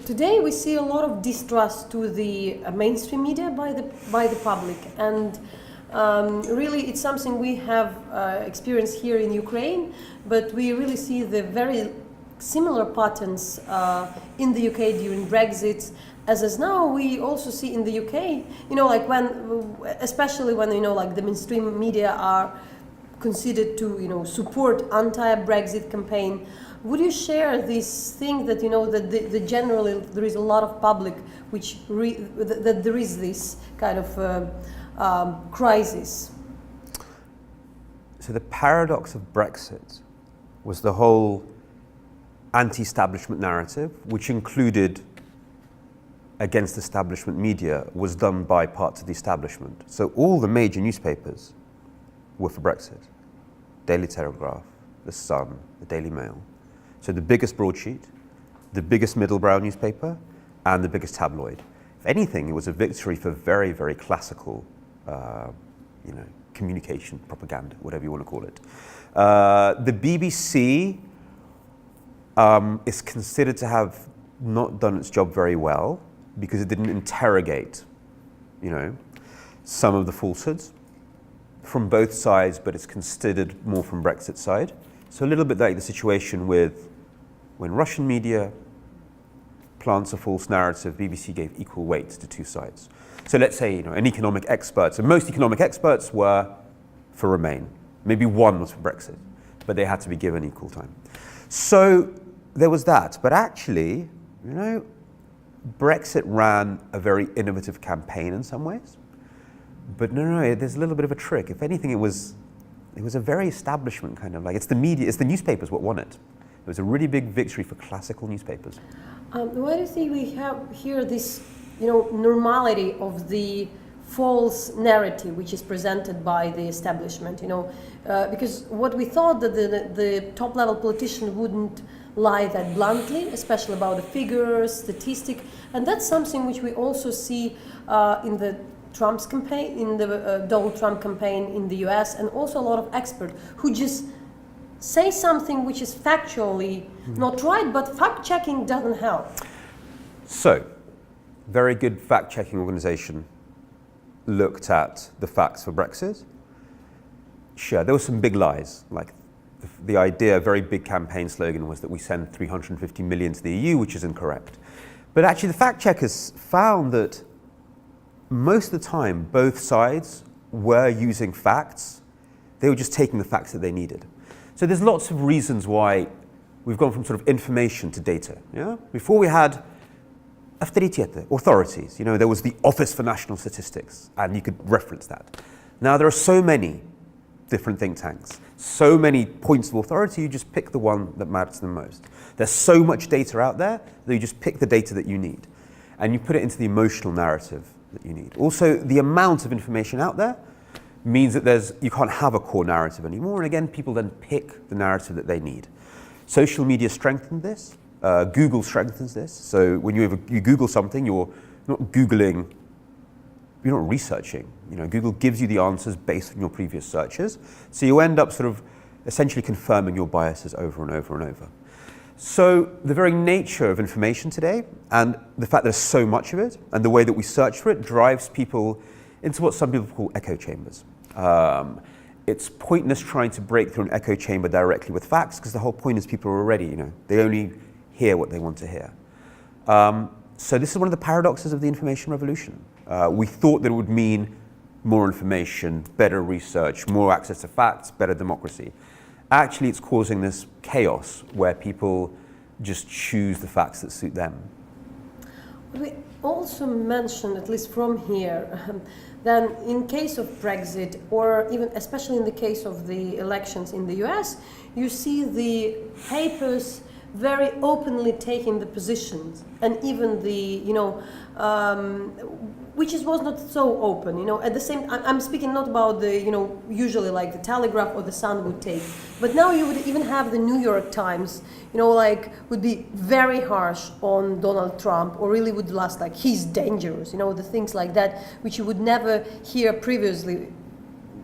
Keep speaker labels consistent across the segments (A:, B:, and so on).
A: today we see a lot of distrust to the mainstream media by the public, and really it's something we have experienced here in Ukraine, but we really see the very similar patterns in the UK during Brexit. As now we also see in the UK, like especially when like the mainstream media are considered to support anti-Brexit campaign. Would you share this thing that that the generally there is a lot of public which that there is this kind of crisis?
B: So the paradox of Brexit was the whole anti-establishment narrative, which included against establishment media, was done by parts of the establishment. So all the major newspapers were for Brexit. Daily Telegraph, The Sun, the Daily Mail. So the biggest broadsheet, the biggest middlebrow newspaper, and the biggest tabloid. If anything, it was a victory for very, very classical, communication, propaganda, whatever you want to call it. The BBC is considered to have not done its job very well because it didn't interrogate, some of the falsehoods from both sides, but it's considered more from Brexit side. So a little bit like the situation with when Russian media plants a false narrative, BBC gave equal weight to two sides. So let's say, an economic expert, so most economic experts were for Remain. Maybe one was for Brexit, but they had to be given equal time. So there was that, but actually, Brexit ran a very innovative campaign in some ways. But no, there's a little bit of a trick. If anything, it was a very establishment kind of it's the media, it's the newspapers what won it. It was a really big victory for classical newspapers.
A: Why do you think we have here this, normality of the false narrative which is presented by the establishment? Because what we thought that the top-level politician wouldn't lie that bluntly, especially about the figures, statistic, and that's something which we also see in the Trump's campaign, in the Donald Trump campaign in the US, and also a lot of experts who just say something which is factually not right, but fact-checking doesn't help. So,
B: very good fact-checking organization looked at the facts for Brexit. Sure, there were some big lies, like the idea, a very big campaign slogan was that we send 350 million to the EU, which is incorrect. But actually the fact-checkers found that most of the time, both sides were using facts. They were just taking the facts that they needed. So there's lots of reasons why we've gone from sort of information to data. Yeah? Before we had authorities. There was the Office for National Statistics, and you could reference that. Now there are so many different think tanks, so many points of authority, you just pick the one that matters the most. There's so much data out there that you just pick the data that you need, and you put it into the emotional narrative that you need. Also, the amount of information out there means that you can't have a core narrative anymore, and again, people then pick the narrative that they need. Social media strengthened this. Google strengthens this. So when you Google something, you're not Googling, you're not researching. Google gives you the answers based on your previous searches. So you end up sort of essentially confirming your biases over and over and over. So the very nature of information today, and the fact there's so much of it, and the way that we search for it, drives people into what some people call echo chambers. It's pointless trying to break through an echo chamber directly with facts, because the whole point is people are already, they only hear what they want to hear. So this is one of the paradoxes of the information revolution. We thought that it would mean more information, better research, more access to facts, better democracy. Actually, it's causing this chaos where people just choose the facts that suit them.
A: We also mentioned, at least from here, then in case of Brexit, or even especially in the case of the elections in the US, you see the papers very openly taking the positions, and even the which was not so open, at the same, I'm speaking not about the, usually like the Telegraph or the Sun would take, but now you would even have the New York Times, would be very harsh on Donald Trump, or really would last like, he's dangerous, the things like that, which you would never hear previously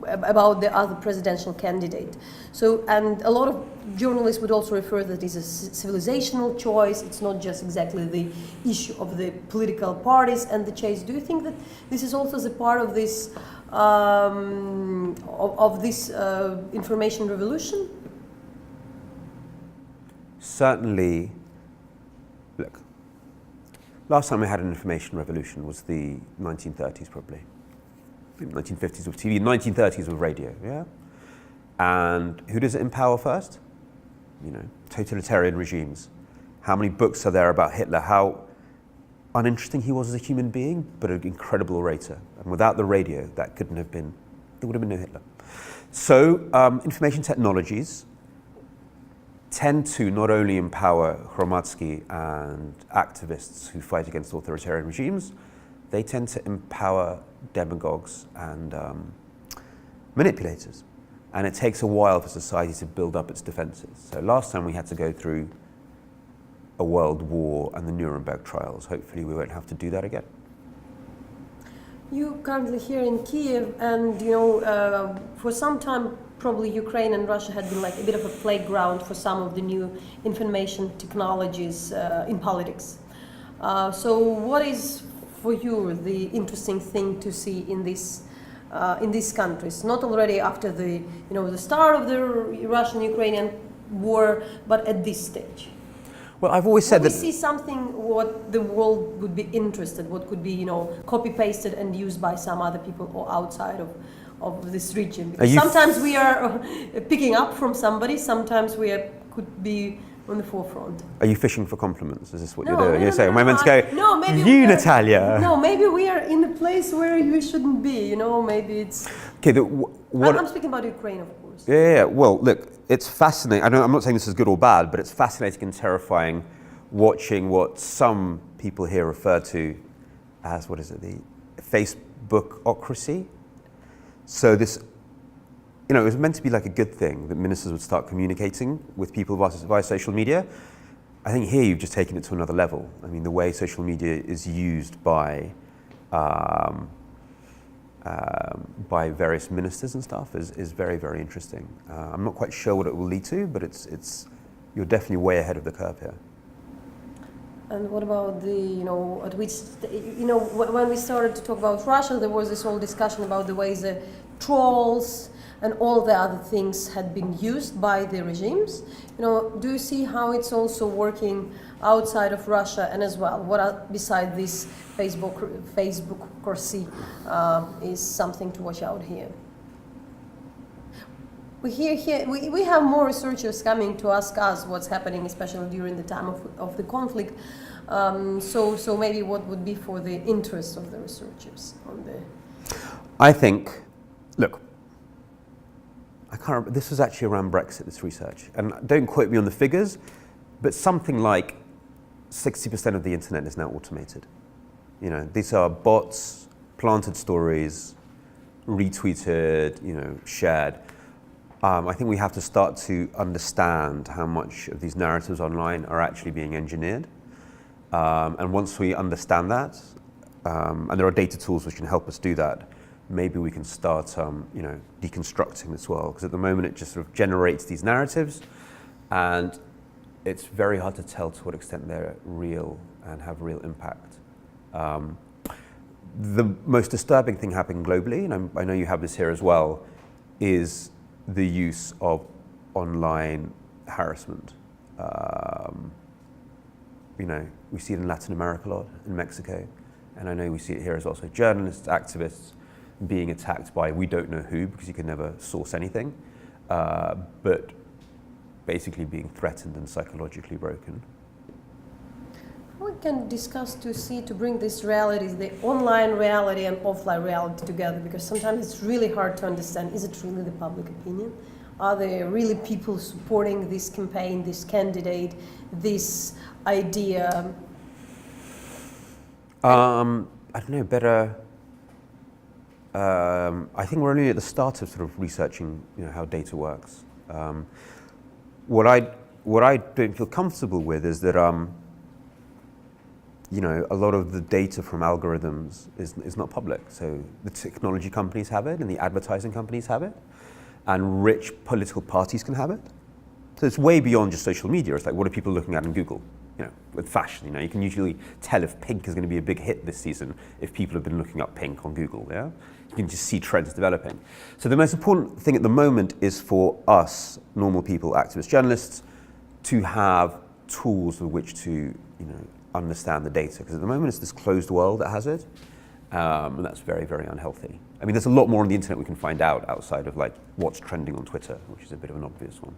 A: about the other presidential candidate. So, and a lot of journalists would also refer that it's a civilizational choice. It's not just exactly the issue of the political parties and the chase. Do you think that this is also the part of this information revolution?
B: Certainly. Look, last time we had an information revolution was the 1930s, probably. 1950s with TV, 1930s with radio, yeah? And who does it empower first? You know, totalitarian regimes. How many books are there about Hitler? How uninteresting he was as a human being, but an incredible orator. And without the radio, that couldn't have been, there would have been no Hitler. So information technologies tend to not only empower Hromadske and activists who fight against authoritarian regimes, they tend to empower demagogues and manipulators. And it takes a while for society to build up its defenses. So last time we had to go through a world war and the Nuremberg trials. Hopefully we won't have to do that again.
A: You currently here in Kiev, and you know, for some time probably Ukraine and Russia had been like a bit of a playground for some of the new information technologies in politics. So what is for you the interesting thing to see in these countries? Not already after the the start of the Russian-Ukrainian war, but at this stage.
B: Well, I've always said
A: that
B: we
A: see something what the world would be interested, what could be copy-pasted and used by some other people or outside of this region. Because sometimes we are picking up from somebody, sometimes we could be on the forefront.
B: Are you fishing for compliments? Is this what you're
A: No,
B: doing?
A: no,
B: You're saying,
A: no,
B: moments go,
A: no, maybe
B: you, Natalia.
A: No, maybe we are in a place where we shouldn't be, maybe it's...
B: Okay,
A: I'm speaking about Ukraine, of course.
B: Yeah. Well, look, it's fascinating. I'm not saying this is good or bad, but it's fascinating and terrifying watching what some people here refer to as, what is it, the Facebookocracy. So this, it was meant to be like a good thing that ministers would start communicating with people via social media. I think here you've just taken it to another level. I mean, the way social media is used by various ministers and stuff is very, very interesting. I'm not quite sure what it will lead to, but you're definitely way ahead of the curve here.
A: And what about at which, when we started to talk about Russia, there was this whole discussion about the ways the trolls and all the other things had been used by the regimes. Do you see how it's also working outside of Russia and as well? What beside this Facebookocracy is something to watch out here? We have more researchers coming to ask us what's happening, especially during the time of the conflict. So maybe what would be for the interest of the researchers on the?
B: I think, look, I can't remember, this was actually around Brexit, this research, and don't quote me on the figures, but something like 60% of the internet is now automated. These are bots, planted stories, retweeted, shared. I think we have to start to understand how much of these narratives online are actually being engineered. And once we understand that, and there are data tools which can help us do that, maybe we can start, deconstructing this world. Because at the moment it just sort of generates these narratives, and it's very hard to tell to what extent they're real and have real impact. The most disturbing thing happening globally, and I know you have this here as well, is the use of online harassment. We see it in Latin America a lot, in Mexico, and I know we see it here as well. So journalists, activists being attacked by we don't know who, because you can never source anything, but basically being threatened and psychologically broken.
A: We can discuss to bring these realities, the online reality and offline reality together, because sometimes it's really hard to understand, is it really the public opinion? Are there really people supporting this campaign, this candidate, this idea?
B: I don't know, better, I think we're only at the start of sort of researching how data works. What I don't feel comfortable with is that you know, a lot of the data from algorithms is not public. So the technology companies have it and the advertising companies have it and rich political parties can have it. So it's way beyond just social media. It's like, what are people looking at in Google? You know, with fashion, you know, you can usually tell if pink is going to be a big hit this season if people have been looking up pink on Google, yeah? You can just see trends developing. So the most important thing at the moment is for us, normal people, activists, journalists, to have tools with which to, you know, understand the data. Because at the moment it's this closed world that has it, and that's very, very unhealthy. I mean, there's a lot more on the internet we can find out outside of like what's trending on Twitter, which is a bit of an obvious one.